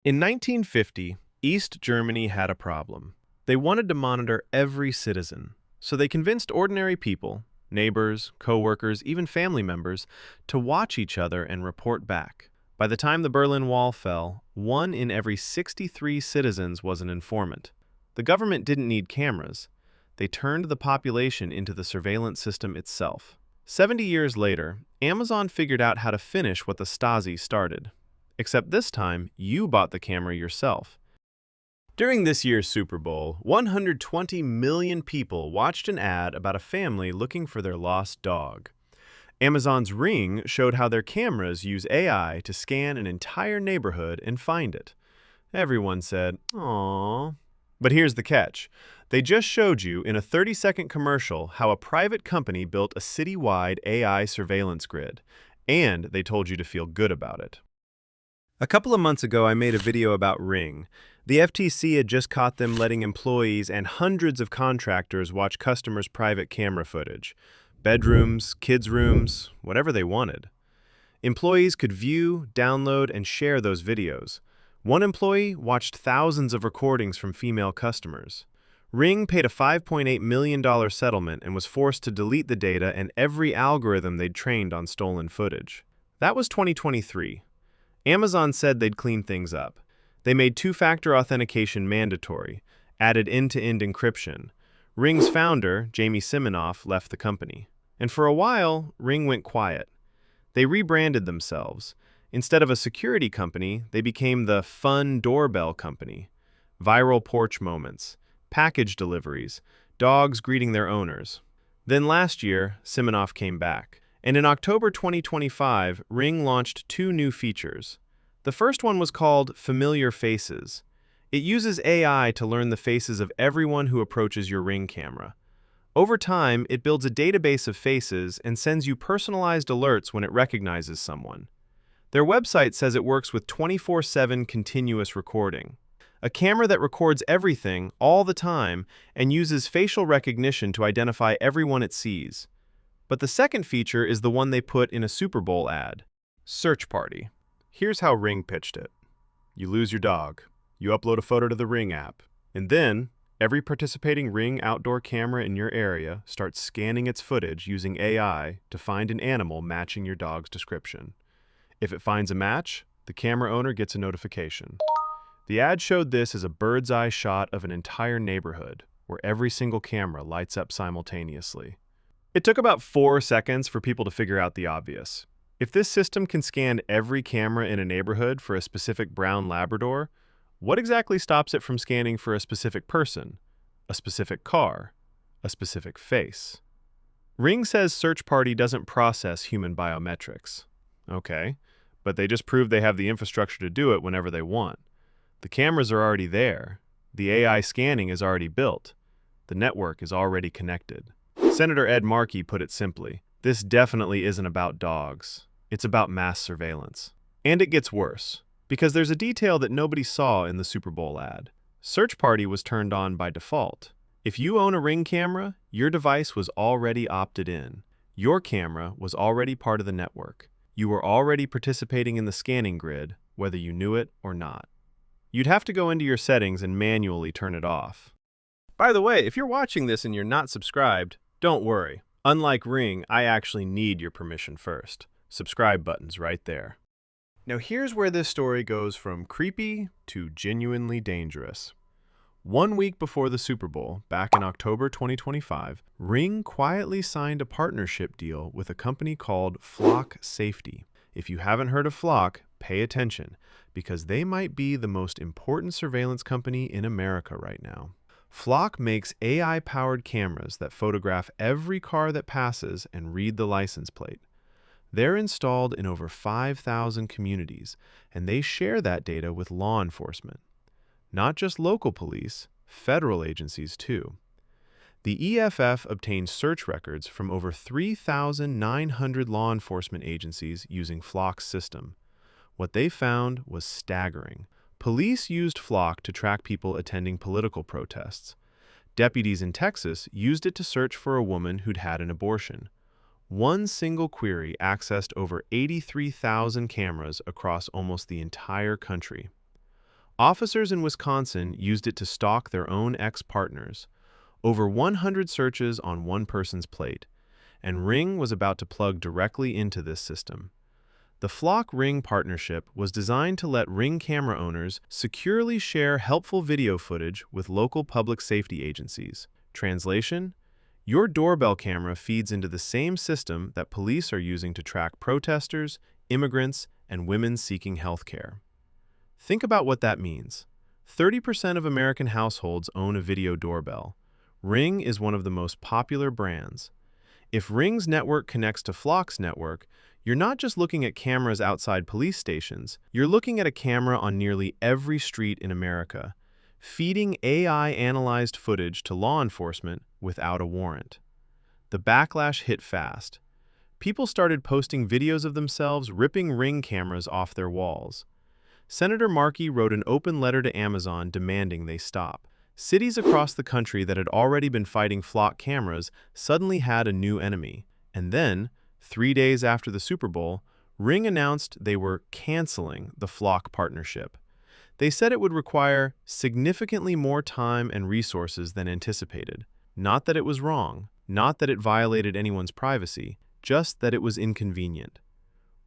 In 1950, East Germany had a problem. They wanted to monitor every citizen, so they convinced ordinary people, neighbors, co-workers, even family members, to watch each other and report back. By the time the Berlin Wall fell, 1 in every 63 citizens was an informant. The government didn't need cameras. They turned the population into the surveillance system itself. 70 years later, Amazon figured out how to finish what the Stasi started. Except this time, you bought the camera yourself. During this year's Super Bowl, 120 million people watched an ad about a family looking for their lost dog. Amazon's Ring showed how their cameras use AI to scan an entire neighborhood and find it. Everyone said, "Aww." But here's the catch. They just showed you in a 30-second commercial how a private company built a citywide AI surveillance grid, and they told you to feel good about it. A couple of months ago, I made a video about Ring. The FTC had just caught them letting employees and hundreds of contractors watch customers' private camera footage. Bedrooms, kids' rooms, whatever they wanted. Employees could view, download, and share those videos. One employee watched thousands of recordings from female customers. Ring paid a $5.8 million settlement and was forced to delete the data and every algorithm they'd trained on stolen footage. That was 2023. Amazon said they'd clean things up. They made two-factor authentication mandatory, added end-to-end encryption. Ring's founder, Jamie Siminoff, left the company. And for a while, Ring went quiet. They rebranded themselves. Instead of a security company, they became the Fun Doorbell Company. Viral porch moments, package deliveries, dogs greeting their owners. Then last year, Siminoff came back. And in October 2025, Ring launched 2 new features. The first one was called Familiar Faces. It uses AI to learn the faces of everyone who approaches your Ring camera. Over time, it builds a database of faces and sends you personalized alerts when it recognizes someone. Their website says it works with 24/7 continuous recording. A camera that records everything, all the time, and uses facial recognition to identify everyone it sees. But the second feature is the one they put in a Super Bowl ad. Search Party. Here's how Ring pitched it. You lose your dog. You upload a photo to the Ring app. And then, every participating Ring outdoor camera in your area starts scanning its footage using AI to find an animal matching your dog's description. If it finds a match, the camera owner gets a notification. The ad showed this as a bird's-eye shot of an entire neighborhood, where every single camera lights up simultaneously. It took about 4 seconds for people to figure out the obvious. If this system can scan every camera in a neighborhood for a specific brown Labrador, what exactly stops it from scanning for a specific person, a specific car, a specific face? Ring says Search Party doesn't process human biometrics. Okay, but they just proved they have the infrastructure to do it whenever they want. The cameras are already there. The AI scanning is already built. The network is already connected. Senator Ed Markey put it simply, this definitely isn't about dogs. It's about mass surveillance. And it gets worse, because there's a detail that nobody saw in the Super Bowl ad. Search Party was turned on by default. If you own a Ring camera, your device was already opted in. Your camera was already part of the network. You were already participating in the scanning grid, whether you knew it or not. You'd have to go into your settings and manually turn it off. By the way, if you're watching this and you're not subscribed, don't worry. Unlike Ring, I actually need your permission first. Subscribe button's right there. Now here's where this story goes from creepy to genuinely dangerous. 1 week before the Super Bowl, back in October 2025, Ring quietly signed a partnership deal with a company called Flock Safety. If you haven't heard of Flock, pay attention, because they might be the most important surveillance company in America right now. Flock makes AI-powered cameras that photograph every car that passes and read the license plate. They're installed in over 5,000 communities, and they share that data with law enforcement. Not just local police, federal agencies too. The EFF obtained search records from over 3,900 law enforcement agencies using Flock's system. What they found was staggering. Police used Flock to track people attending political protests. Deputies in Texas used it to search for a woman who'd had an abortion. One single query accessed over 83,000 cameras across almost the entire country. Officers in Wisconsin used it to stalk their own ex-partners. Over 100 searches on one person's plate, and Ring was about to plug directly into this system. The Flock-Ring partnership was designed to let Ring camera owners securely share helpful video footage with local public safety agencies. Translation: your doorbell camera feeds into the same system that police are using to track protesters, immigrants, and women seeking health care. Think about what that means. 30% of American households own a video doorbell. Ring is one of the most popular brands. If Ring's network connects to Flock's network, you're not just looking at cameras outside police stations, you're looking at a camera on nearly every street in America, feeding AI-analyzed footage to law enforcement without a warrant. The backlash hit fast. People started posting videos of themselves ripping Ring cameras off their walls. Senator Markey wrote an open letter to Amazon demanding they stop. Cities across the country that had already been fighting Flock cameras suddenly had a new enemy. And then, 3 days after the Super Bowl, Ring announced they were canceling the Flock partnership. They said it would require significantly more time and resources than anticipated. Not that it was wrong, not that it violated anyone's privacy, just that it was inconvenient.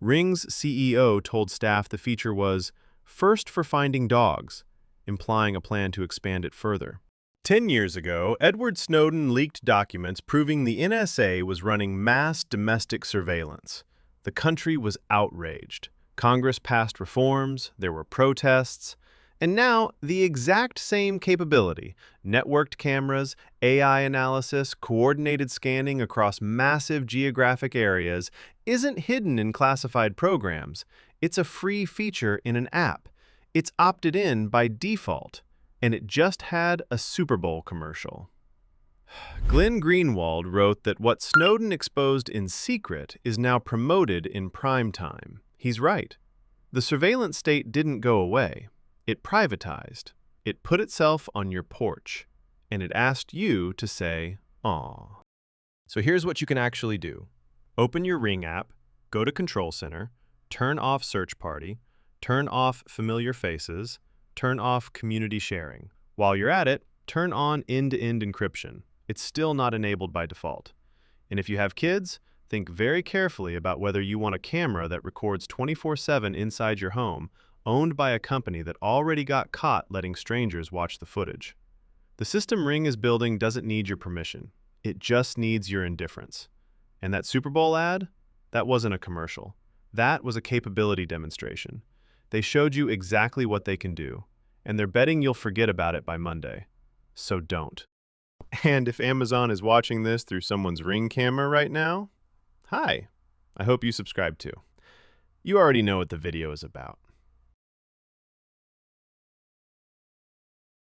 Ring's CEO told staff the feature was first for finding dogs, implying a plan to expand it further. 10 years ago, Edward Snowden leaked documents proving the NSA was running mass domestic surveillance. The country was outraged. Congress passed reforms, there were protests, and now the exact same capability, networked cameras, AI analysis, coordinated scanning across massive geographic areas, isn't hidden in classified programs. It's a free feature in an app. It's opted in by default, and it just had a Super Bowl commercial. Glenn Greenwald wrote that what Snowden exposed in secret is now promoted in prime time. He's right. The surveillance state didn't go away. It privatized. It put itself on your porch, and it asked you to say, "Aw." So here's what you can actually do. Open your Ring app, go to Control Center, turn off Search Party, turn off Familiar Faces, turn off Community Sharing. While you're at it, turn on end-to-end encryption. It's still not enabled by default. And if you have kids, think very carefully about whether you want a camera that records 24/7 inside your home, owned by a company that already got caught letting strangers watch the footage. The system Ring is building doesn't need your permission. It just needs your indifference. And that Super Bowl ad? That wasn't a commercial. That was a capability demonstration. They showed you exactly what they can do, and they're betting you'll forget about it by Monday. So don't. And if Amazon is watching this through someone's Ring camera right now, hi, I hope you subscribe too. You already know what the video is about.